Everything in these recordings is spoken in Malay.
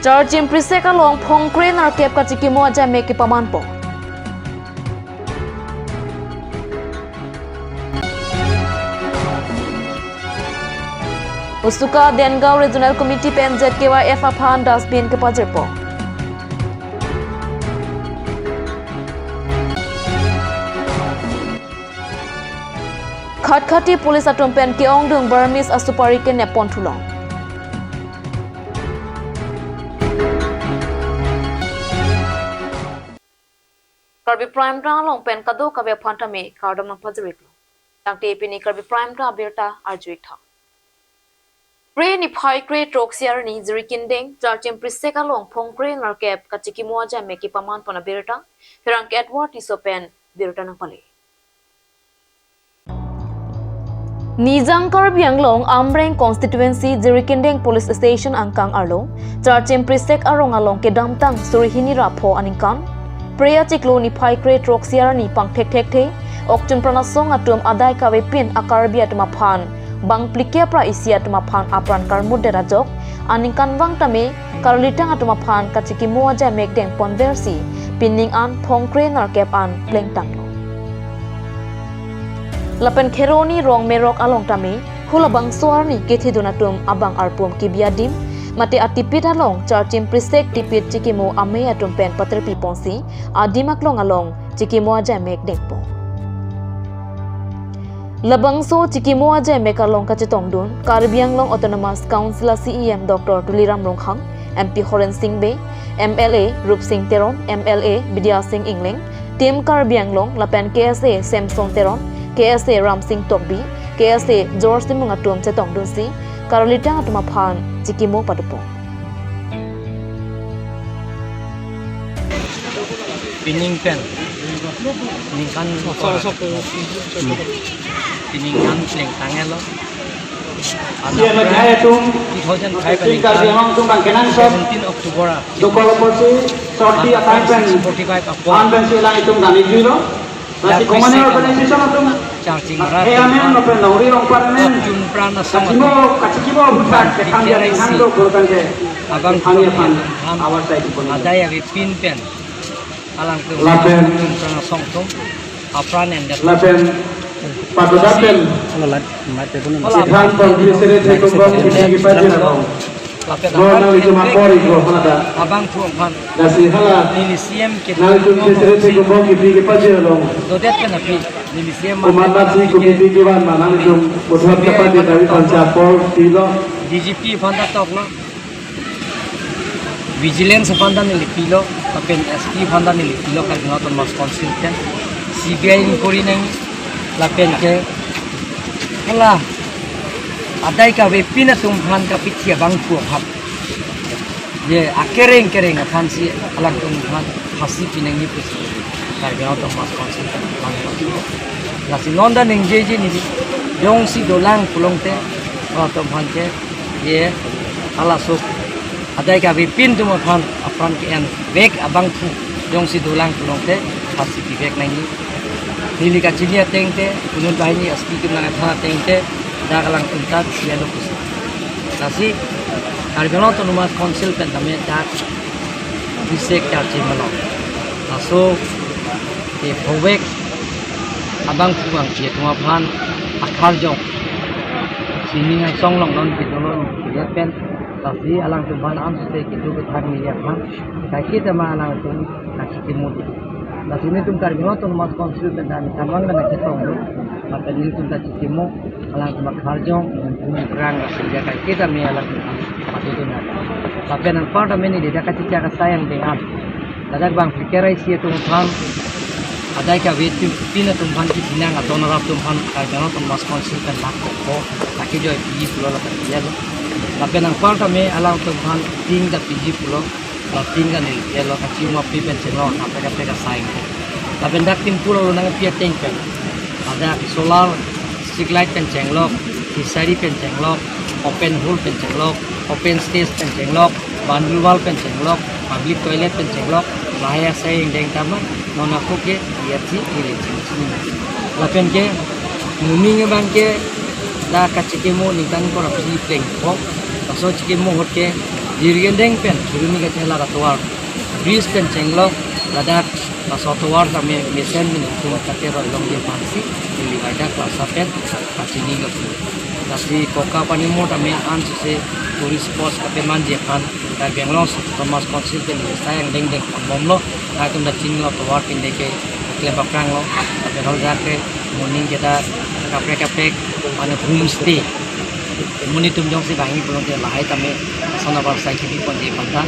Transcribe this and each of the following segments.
Charging prisek along Phongkre narkep kachikimo aja meki pamanpo. Usuka Dengao Regional Committee PNZKYF aphan dustbin ke pajerpo. Khat-khati polis atumpen keong dung Burmese asupari ke nepon thulong. Karbi Prime Ra long pen kado kabe phantame kardam na pajeriklo. Tangte pini Karbi Prime Ra berta arjuik tha. Pre ni phai kre troxiar ni zirikindeng charging prisek along Phongkre narkep kachikimo aja meki paman pana berta firang Edward isopen berta na pale. Nijang Karbianglong Amreng constituency Zirikindeng police station angkang arlo charging prisek arong along ke damtang surihini rapho aningkan Preya Chiklo ni phai kre troxiar ni pang thek thek the okchun pranasong atum adai kawe pin akarbi atma phan bang plikia pra isia atma phan apran karmud derajok aningkan wang tame karlitang atma phan kachikimo aja mekdeng ponversi pinning an Phongkre narkep an plengtang Lapen Kheroni rong merok along tame hulabang suarni kethi donatum abang arpum kibiadim mate atipit along charging prisek tipit chikimo ame atum pen paterpi ponsi adimak long along chikimo aja mek dekpo labang so chikimo aja mek along kachetong dun Karbianglong Autonomous Council CEM Dr. Tuliram Rongkhang MP Horen Singh Be MLA Rup Singh Teron MLA Bidya Singh Ingling Tim Karbianglong Lapen KSA Samson Teron KSA Ram Singh Tokbi, KSA George Simungatum Chetong Dunsi, Karolitang Atuma Phan, Chikimo Padupo. Piningkan, piningkan seleng tangan lo. Dia macam itu, tinggal di Hong Kong kenan sab. 17 Oktober. Dokter polisi, sorti apa yang 45 apa? Anben silang itu dari dulu. Masih komane organisasi itu. Charging rat. Amen, apa nauri orang parmen. Jun prana sama. Kacikimo bukan kekamnya di handuk bukan ke. Abang kami pan. Awas saya itu. Ada yang pin pen. Alang tu. Lapen. Jun prana songtong. Apran yang datang. Lapen. Patudapen. Sidhan polisi itu kumpul di pagi orang. Gona itu makori go pada. Abang tu pan. Nasi hala. Milisiam kita. Nal itu polisi kumpul di pagi orang. Dodet kan api. Milisiam. Umat si komiti kiwan mana itu buat dapat dari Pancapol Tilo. DGP panda tok lo. Vigilance panda nili kilo. Tapi SP panda nili kilo kalau nggak tuh mas konsultan. CBI inquiry neng. Lapen ke. Kalah. Adai ka wepina tumphan ka pitya bangku hap. Ye akereng akan si alang tumphan hasi pineng ni pus. Karena itu mas konsultan bangku. Nasi nonda neng jeje ni yong si dolang pulong te atau bangke ye ala sok adai ka wepin tumphan apran ke en weg abang tu yong si dolang pulong te hasi pibek neng ni. Hili ka cilia tengte unun bahini aspi kena thana tengte dagalang tuntat sialo kus. Nasi Karbianglong Autonomous Council pentame dak bisek charge malo. Naso te phowek abang tuang cie tuma phan akhar jong. Sini ngai song long non pitolon ya pen nasi alang tuan am se kitu bethak ni ya phan. Kai kita ma alang tun nasi timut. Nasi ni tum Karbianglong Autonomous Council pentame tamang na kitong lo. Maka ini tuntas cimo alang tumak harjong perang kerja kita mi alang mati itu nak. Tapi nang pada meni dia kacau cara sayang dengan. Dadak bang pikirai sia tumphan adai ka wetu pina tumphan ki binang atau narap tumphan Karbianglong Autonomous Council kan ko taki joy piji pulo la kerja lo. Tapi nang pada me alang tumphan ting da piji pulo la ting kan ni lo kacau ma pipen celo apa ka sayang. Tapi dak tim pulo lo nang pia tengpen. Ada solar street light pencenglok, fishery pencenglok, open hole pencenglok, open stage pencenglok, bundle wall pencenglok, public toilet pencenglok, bahaya saya yang deng taman, nona koke, iati ilecin sini. Lapen ke, muming bangke, dah kacikemo ni kan kora psi pleng pok, taso cikemo hoke, dirgendeng pen suruni ka chela ratwar bris pen chenglok ladak pasotwar kami mesen min tu kate ro long je pansi ili baida klasa pen kasini ga kasi koka pani mo tame an se tourist spot kape manje kan ka Bangalore Thomas Council pen sayang deng deng bomlo ka tum da chinglo twar pin deke kleba prang lo kape hol jake morning kita kapre mana homestay muni tum jong si bangi pulong te lahai tame sona bar sai ki ponje panta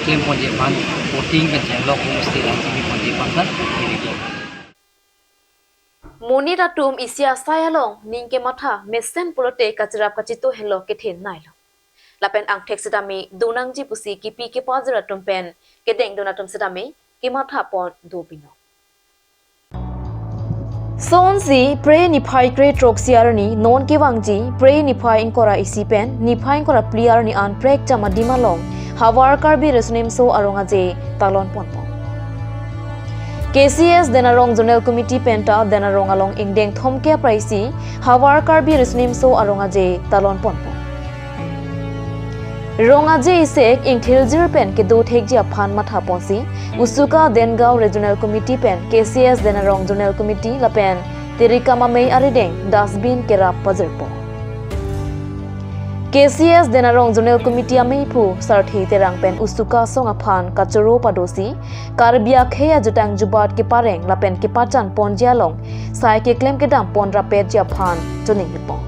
claim ponje pan voting kan jelo homestay la ki ponje panta muni ratum isia sayalong ningke matha mesen pulote kachra kachito hello ke then nailo lapen ang tek sedami dunang ji pusi ki pi ke pazra tumpen ke deng donatum sedami ki matha pon dopino Sonsi pre niphai kre troxiarni non ke wangji pre niphai inkora isipen niphai inkora pliarni an prek chama dimalong hawar karbi resnim so aronga je talon ponpo KCS denarong zonal committee penta denarong along ingdeng thomke praisi hawar karbi resnim so aronga je talon ponpo ronga je isek ingthilzir pen ke do thekji aphan matha ponsi usuka dengao regional committee pen KCS denarong zonal committee lapen tirikama mei arideng dustbin kerap pazerpo KCS denarong zonal committee amei phu sarthi terang pen usuka song aphan kachoro padosi karbia kheya jutang jubat ke pareng lapen ke pachan ponjialong sai ke claim ke dam pon rapet ji aphan choning lipo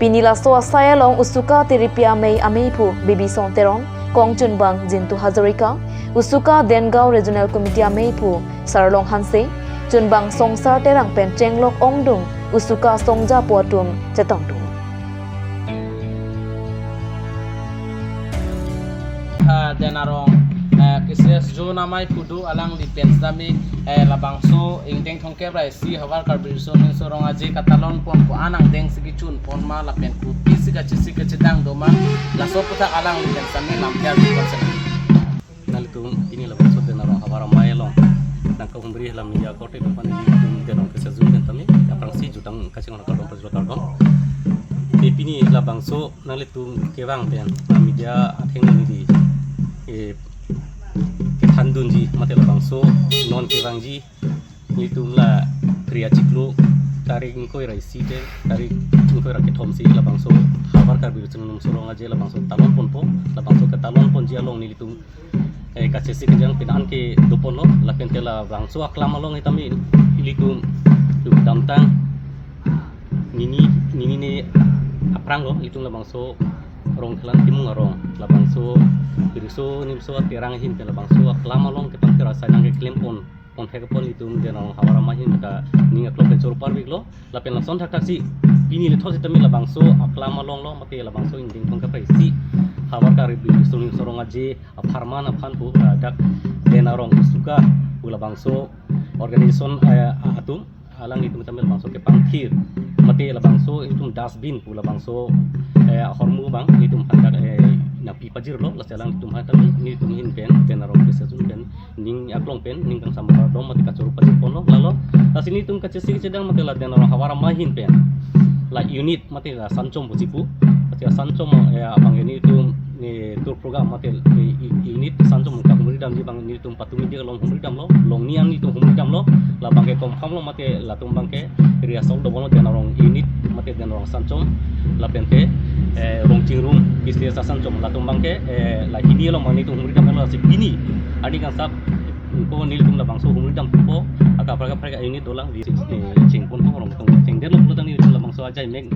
Pinila so sayalong usuka tiripia mei amei phu bibi song terong kongchun bang jintu hazarika usuka dengao regional committee amei phu sarlong hanse chunbang songsar terang pen chenglok ongdung usuka songja potum chetongdu denarong KCS zona mai kudu alang di pensami labangso ingdeng thongke rai si hawar karbirso ning sorong aje katalon pon ko anang deng sigi chun pon ma la pen ku pisika chisika chedang doma la so puta alang di pensami lampiar di konsen nalitung ini labangso denarong hawar mai long nangka humbri lam ya kote depan di denarong KCS zona tami aprang si jutang kasing orang kardon pajro kardon pini labangso nalitung kewang pen media atheng ni di handunji mate labangso non kewangji litum la kriya ciklu tarik ngkoi rai site tarik ngkoi raket homsi labangso habar karbir sunum sorong aje labangso talon ponpo labangso ke talon ponji along ni litum kacesi kejang pinan ke dopon lo lapen tela bangso aklam along itami litum damtang nini ne aprang lo litum labangso rong kelan timung arong labangso biriso nimso terang hin tela bangso aklam along ke pang terasa nang ke claim pon hekapon litum denong hawara mahin ka ninga klok ke chor parwik lo lapen lason thak taksi ini le thosi tami labangso aklam along lo mate labangso inding thong ka praisi hawar ka ribi suning sorong aje apharman aphan pu dak denarong suka labangso organisation atum alang itu tami labangso ke pangkhir mate labangso itum dustbin pu labangso hormu bang itum handak napi pajir lo laselang itum hatan ni itum hin pen denarong kesesun pen ning aklong pen ning kang sambar dom mati kacuru pajir pono lalo asini itum kacesi cedang mate la denarong hawara mahin pen la unit mate la sancom bujipu mate sancom bang ini itum ni tur program mate unit sancom ka humri dam ji bang ni itum patumi dia long humri dam lo long niang itum humri dam lo la bang ke kom kham lo mate la tum bang ke ria sol do bono denarong unit mate denarong sancom la pen ke rong cingrum bisnis sancom la tum bang ke la hini lo mani tum humri dam lo si hini adi kan sap ko nil tum la bangso humri dam po aka praga unit dolang di cingpon po rong tum cingder lo putan ni la bangso ajai meg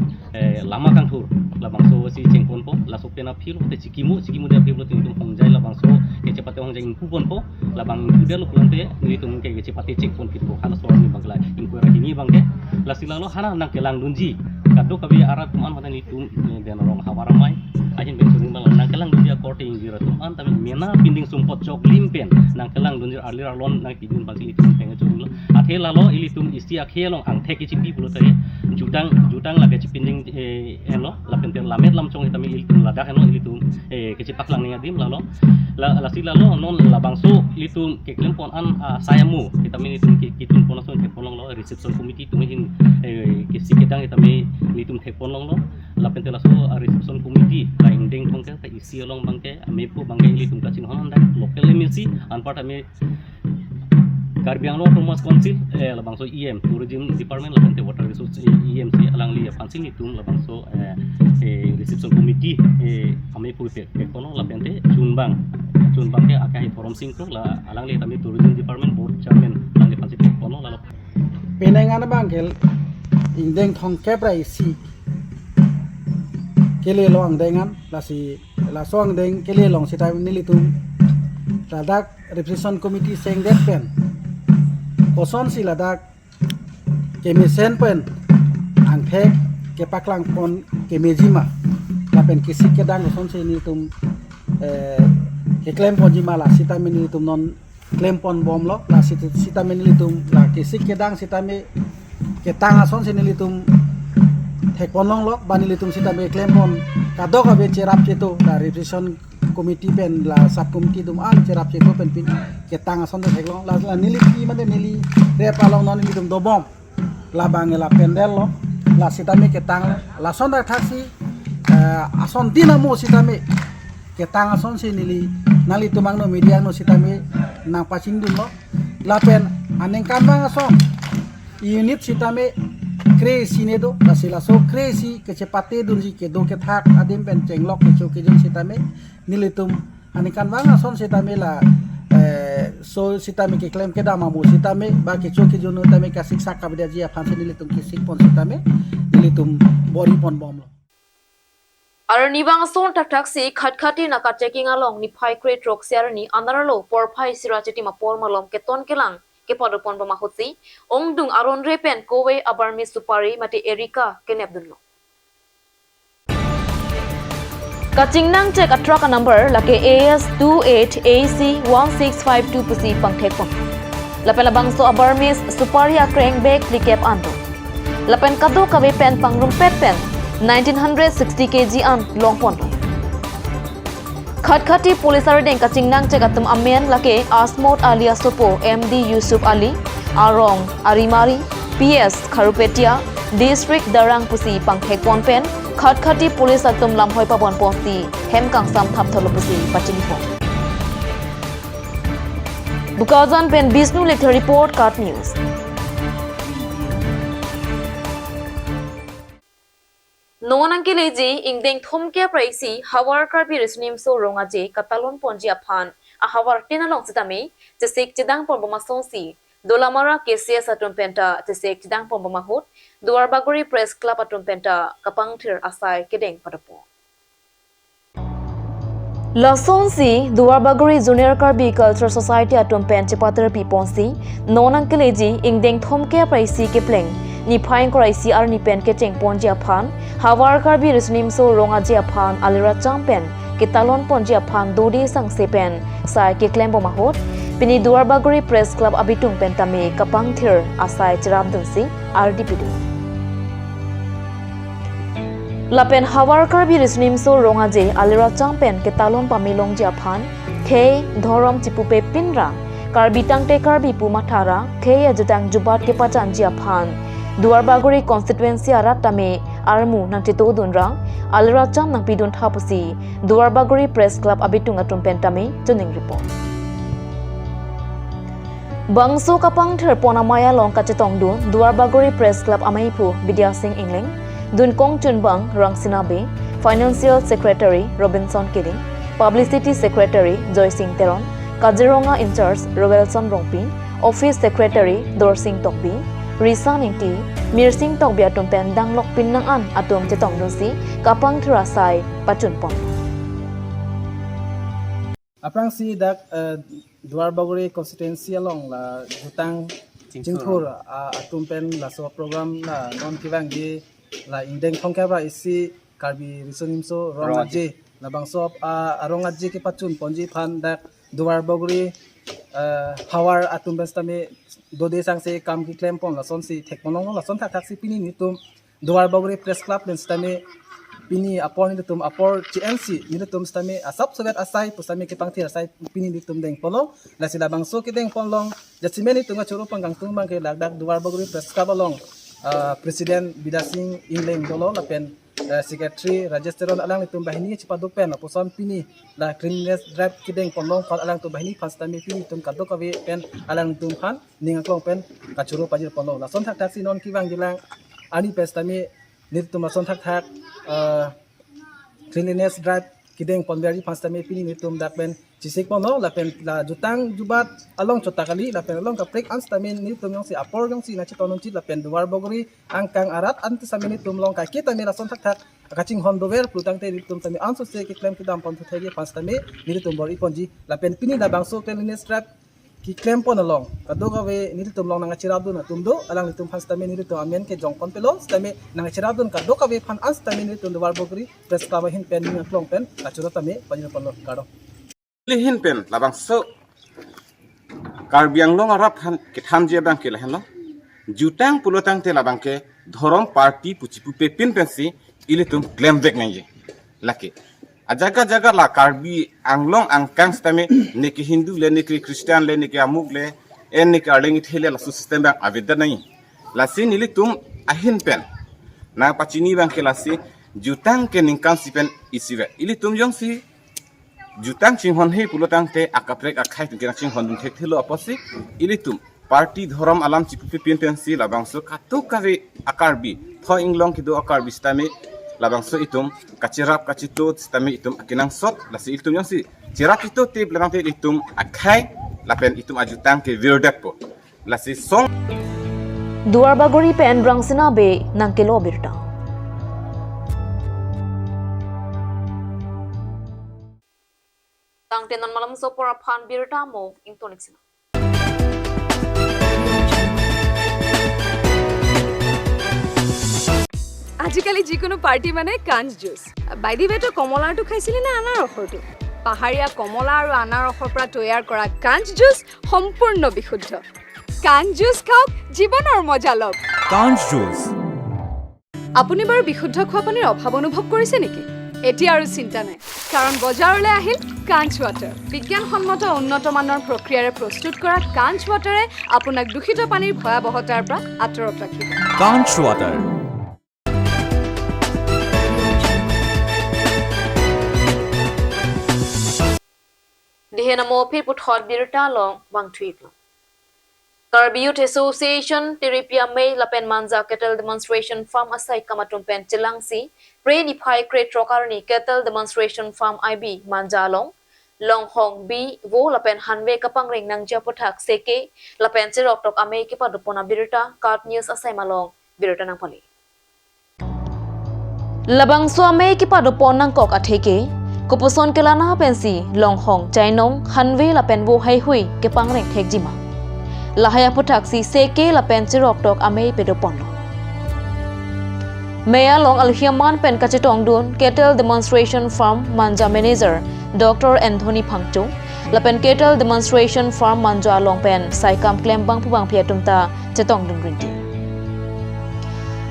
lama kan thur la bangso si cingpon po la sopena phil te cikimu de phil tum hongjai la bangso ke cepate hongjai ingpon po la bang kuder lo kulante ni tum ke cepate cingpon phil po hala so ni bangla ingko ra hini bangke la silalo hana nang kelang dunji kado kabi arat tuman mata ni tum denarong hawaramai ahin bensuring bang nang kelang dunji korte ingira tuman tapi mena pinding sumpot cok limpen nang kelang dunji alir alon nang kidin bang tum penga chung lo athe lalo ili tum isi akhelong ang theki cipi pulo tare jutang la ke cipinding eno la penten lamet lam chong itami ili tum ladak eno ili tum ke cipak lang ninga dim lalo la silalo non la bangso ili tum ke klempon an sayamu itami ni tum kitun ponason ke polong lo reception committee tum hin ke sikidang itami ni tum thek polong lo la penten la so reception committee la indeng thong ke isi along bangke ame pu bangke li tum kacin hon dak local MLC anpart ame Karbi Anglong Promote Council labang so EM Tourism Department labang te Water Resource EMC alang li fansin itum labang so reception committee ame pu pe kono labang te chunbang ke akai forum singkro la alang li tami Tourism Department Board Chairman lang li fansin kono la penengan bangkel indeng thong keprai si kele long dengan la song deng kele long sitai nilitum ladak representation committee seng det pen koson si ladak kemisen pen angthek ke paklang pon kemejima la pen kisik ke dang koson si nilitum ke claim pon jima la sitai nilitum non claim pon bom lo la sitai nilitum la kisik ke dang sitai ke tang ason si nilitum thek pon long lo banilitum sitai claim pon kadok abe cerap ceto la representation committee pen la sub committee dum an cerap ceto pen pin ke tang ason de thek long la nili ki mane nili rep along non nili dum do bom la bangela pendel lo la sitai ke tang la son da taxi ason dinamo sitai ke tang ason si nili nali tumang no media no sitai nang pacin dum lo la pen aneng kambang ason unit sitai crazy ne do la sila so crazy kecepate dun si ke do ke thak adim pen chenglok ke chok ke jin sitame nilitum anikan wanga son sitame la so sitame ke claim ke dama mo sitame ba ke chok ke jono tame ka siksa ka bida ji afan nilitum ke sik pon sitame nilitum bori pon bom lo Ar nibang son taksi khat-khati naka checking along ni phai crate rock siar ni anaralo por phai sirachiti mapol malom ke ton kelang ke padopon pamahutsi ongdung aron repen kowe abarmi supari mati erika kenepdunlo kachingnang check a truck number lake AS 28 AC 1652 pusi pangthekpon lapen labang so abarmi supari akreng bag likep anto lapen kado kawe pen pangrum pet pen 1960 kg an longpon Khat-khati polisar deng kachingnang cegatum amen lake Asmod Ali Asopo MD Yusuf Ali Arong Arimari PS Kharupetia District Darang Pusi Pangthek Ponpen Khat-khati polis atum lamhoi pabon ponsi hemkang sam thap tholo pusi pachinipon Bukazan pen Bisnu Letter Report Card News Nonang kileji ingdeng thomke praisi hawar karbi resnim so ronga je katalon ponji aphan a hawar tinalong sitame jesek chidang porboma sonsi dolamara KCS atum penta jesek chidang porboma hut duar bagori press club atum penta kapangthir asai kedeng padapo La sonsi duar bagori junior karbi culture society atum pen chipatar pi ponsi nonang kileji ingdeng thomke praisi kepleng ni phaing koraisi ar ni pen ke cheng ponji aphan hawar karbi risnim so ronga ji aphan alira champen ke talon ponji aphan dodi sang sepen sai ke klembo mahot pini duar bagori press club abitung pentame kapangthir asai chiram dunsi RDPD lapen hawar karbi risnim so ronga je alira champen ke talon pamilong ji aphan ke dhorom chipupe pinra karbi tangte karbi pumathara ke ajutang jubat ke pachan ji aphan Duar bagori constituency arat tame armu nang tito dunrang alra cham nang pidun thapusi duar bagori press club abitung atum pentame tuning report Bangso kapang thir ponamaya long kachetong dun duar bagori press club amaipu Bidya Singh Ingling dun kong chunbang rangsina be financial secretary Robinson Kiling publicity secretary Joy Singh Teron Kajironga in charge Rogelson Rongpi office secretary Dor Singh Tokbi Risa Ningti, Mirsing Tok Biatum Pendang Lok Pinang An Atum Chetong Dunsi, Kapang Thirasai, Pachun Pon. Aprang si dak duar bagori constituency along la jutang jingthur atum pen la so program la non kivang di la indeng thongkabra isi karbi risonimso rongaje la bangso arongaje ke pachun ponji phan dak duar bagori hawar atum bestame dode sangse kam ki claim pon la son si thekmonong la son thak si pini nitum duar bagori press club len stame pini apor nitum apor TNC nitum stame asap sobat asai pusame ke pangti asai pini nitum deng polo la sila bangso ke deng ponlong jasimeni tunga churu panggang tung bang ke lagdak duar bagori press club along Presiden Bidya Singh Ingling dolo la pen secretary registeron alang litum bahini cipaduk pen poson pini la cleanliness drive kideng ponlong kal alang tu bahini fast time pini tum kadok kawe pen alang tum khan ninga klong pen kachuro pajir ponlong la son thak thak sinon kiwang gilang ani pes tami nit tum la son thak thak cleanliness drive kideng ponberi fast time pini nitum dak pen cisik pono la pen la jutang jubat along chota kali la pen along ka break ans tamin nitum yang si apor yang si na chitonon chit la pen duar bogori angkang arat antu samin nitum long ka kita mi la son thak thak kaching hondover plutang te nitum tami anso se ki claim kidam pon thegi fast time nitum bor iponji la pen pini da bangso cleanliness drive ki claim pon along kadoga we nitum long nanga chirabdu na tumdo alang nitum fast time nitum amen ke jongkon pelon tami nanga chirabdu kadoga we fan ans tami nitum duar bogori press ka hin pen ni klong pen kachuro tami pajir pon karo lihin pen labang so karbiang long arap han kithan je bang ke lahan lo jutang pulotang te labang ke dhorom party puchi pupe pin pensi ilitum claim back ngai je laki ajaga jaga la karbi anglong angkang stame ne ki hindu le ne ki christian le ne ki amuk le en ne ki arling thele la system bang avida nai lasi ilitum ahin pen na pachini bang ke lasi jutang ke ningkan sipen isiwe ilitum jong si jutang chinghon he pulotang te akaprek akhai tungkena chinghon dun thek thelo aposi ilitum party dhorom alam chipupi pensi labangso katu kawe akarbi tho inglong kido akarbi stame labangso itum kachirap kachito stame itum akinang sot lasi itum yang si chirap itu te belakang te itum akhai lapen itum ajutang ke virdak po lasi song Duar bagori pen rang sinabe nang kilo birta. Tang tenan malam sopora phan birta mo ingtonik sina. আজিকালি যিকোনো পাৰ্টি মানে কাঞ্চ জুচ বাইদি বেটো কমলাটো খাইছিলি না আনাৰ ৰসটো পাহাৰীয়া কমলা আৰু আনাৰ ৰসৰ পৰা তৈয়াৰ কৰা কাঞ্চ জুচ সম্পূৰ্ণ বিশুদ্ধ কাঞ্চ জুচ খাওক জীৱনৰ মজা লওক কাঞ্চ জুচ আপুনি বাৰু বিশুদ্ধ খোৱা পানীৰ অভাৱ অনুভৱ কৰিছে নেকি এতিয়া আৰু চিন্তা নাই কাৰণ বজাৰলৈ আহিল কাঞ্চ ৱাটাৰ বিজ্ঞানসন্মত উন্নত মানৰ প্ৰক্ৰিয়াৰে প্ৰস্তুত কৰা কাঞ্চ ৱাটাৰে আপোনাক দূষিত পানীৰ ভয়াৱহতাৰ পৰা আঁতৰত ৰাখিব কাঞ্চ water Dihena mo phir puthot birta long wang thuik long. Karbi Youth Association Tiripia May Lapen Manza Cattle Demonstration Farm Asai Kamatum Pen Chilangsi Pre Nipai Crate Trokarni Cattle Demonstration Farm IB Manja Long Long Hong B Wo Lapen Hanwe Kapang Ring Nang Japotak Seke Lapen Chirok Tok Ame Kipadupona Birta Card News Asai Malong Birta Nang Pali Labang Suame Kipadupon Nang Kok Atheke Kupuson kelana pensi long hong chainong hanwe la penbo hai hui ke pangreng thek jima lahaya putaksi seke la penchi rok tok ame pedopono meya long alhiaman pen kachetong dun cattle demonstration farm manja manager Dr. Anthony Phangchu la pen cattle demonstration farm manja long pen saikam klembang pubang phiatumta chetong dun rinti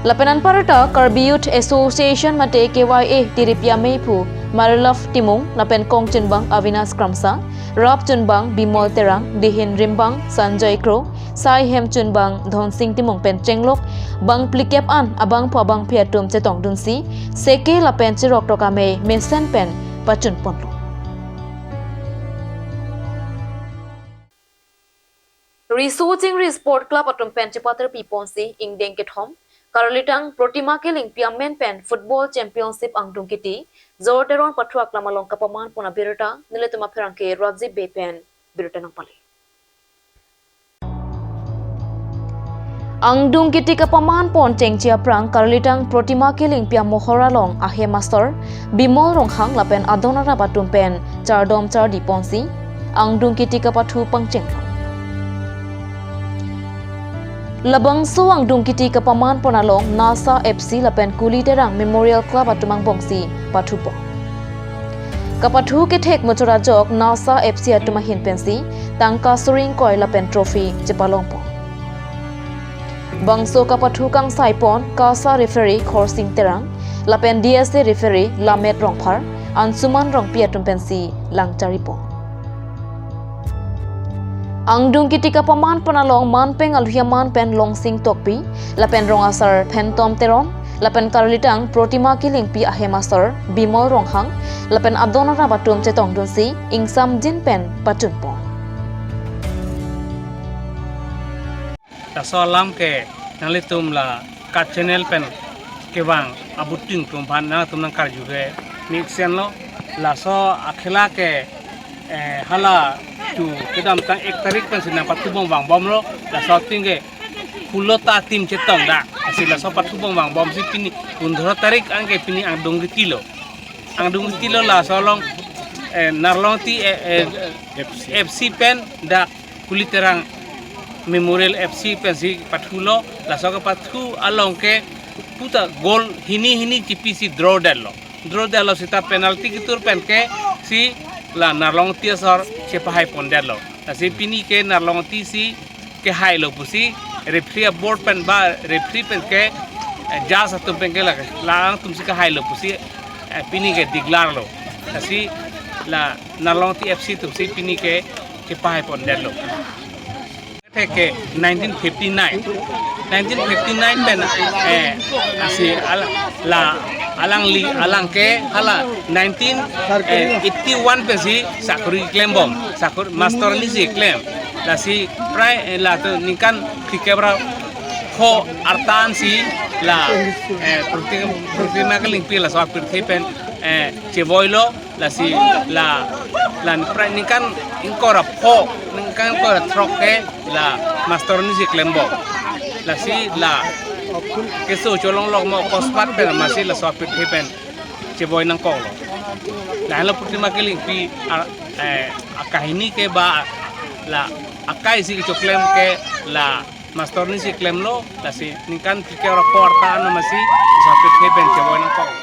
Lapenan parata Karbi Youth Association mate KYA Tiripia Meipu Marilaf Timung Lapen Kong Chunbang Avinas Kramsa Rap Chunbang Bimol Terang Dihin Rimbang Sanjay Kro Sai Hem Chunbang Dhon Sing Timung Pen Chenglok Bang Plikep An Abang Pabang Piatum Chetong Dunsi Seke Lapen Chirok Tokame Mesen Pen Pachun Ponlo Resourcing Sport Club Atum Pen Chipater Piponsi Ing Denket Home Karolitang Protima Keling Piamen Pen Football Championship Angdung Kiti Zorteron Patuak Lamalong Kapaman Puna Birta Niletuma Peranke Razi Bay Pen Birta Nangpali Angdung Kiti Kapaman Pon Chengchia Prang Karolitang Protima Keling Piam Mohora Long Ahe Master Bimol Ronghang Lapen Adonara Batum Pen Chardom Chardi Ponsi Angdung Kiti Kapatu Pangcheng Labang suang dungkiti kapaman ponalong NASA FC Lapen Kuli Terang Memorial Club Atumang Bongsi Patupo. Kapatu ketek motora jok NASA FC Atumahin Pensi Tangka Suring Koi Lapen Trophy Jepalongpo. Bangso kapatu kang saipon Kasa Referee Khorsing Terang Lapen DSA Referee Lamet Rongphar Ansuman Rongpi Atum Pensi Langcharipo. Angdung Kitika Paman Panalong Manpeng Alhiaman Pen Long Sing Tokpi Lapen Rong Asar Pen Tom Teron lapen karlitang protima kiling pi ahe master bimol ronghang lapen abdona rabatum chetong dunsi ingsam jinpen patunpong taso lam ke nalitum la ka channel pen ke bang abuting tum ban na tum nang kar juge mixen lo la so akhela ke hala tu kedam tang 1 tarik pen sinang patubong bang bom lo la so tingge pulota tim chetong da asila so patubong bang bom si pini 15 tarik angke pini ang dongri kilo la so long narlong ti FC pen da kuliterang memorial FC pen si pathulo la so ka pathu along ke puta gol hini TPC draw dello sita penalty kitur pen ke si la narlong ti sor chepahai pondello la si pini ke narlong ti si ke hai lo pusi referee board pen ba referee pen ke ja sa tum pen ke la tum si ka hai lo pusi pini ke diglar lo la si la narlong ti FC tum si pini ke chepahai pondello ke 1959 pen asi la alang ke hala 1981 pen si sakuri claim bom sakur master ni si claim la si prai la to nikan tikebra ho artan si la protima ke lingpi la sakur pen chevoilo la si la prai nikan inkora ho nikan ko troke la master ni si claim bom la si la keso cholong lok mo kospat pen masih la sopit hepen ceboy nang kolo la la putima ke lingpi akahini ke ba la akai si choklem ke la master ni si claim lo la si nikan ke ora porta na masih sopit hepen ceboy nang kolo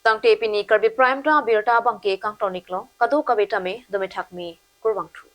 tang te pini karbi prime ta birta bangke kang tonik lo kadu kabetame dome thakmi kurbang thu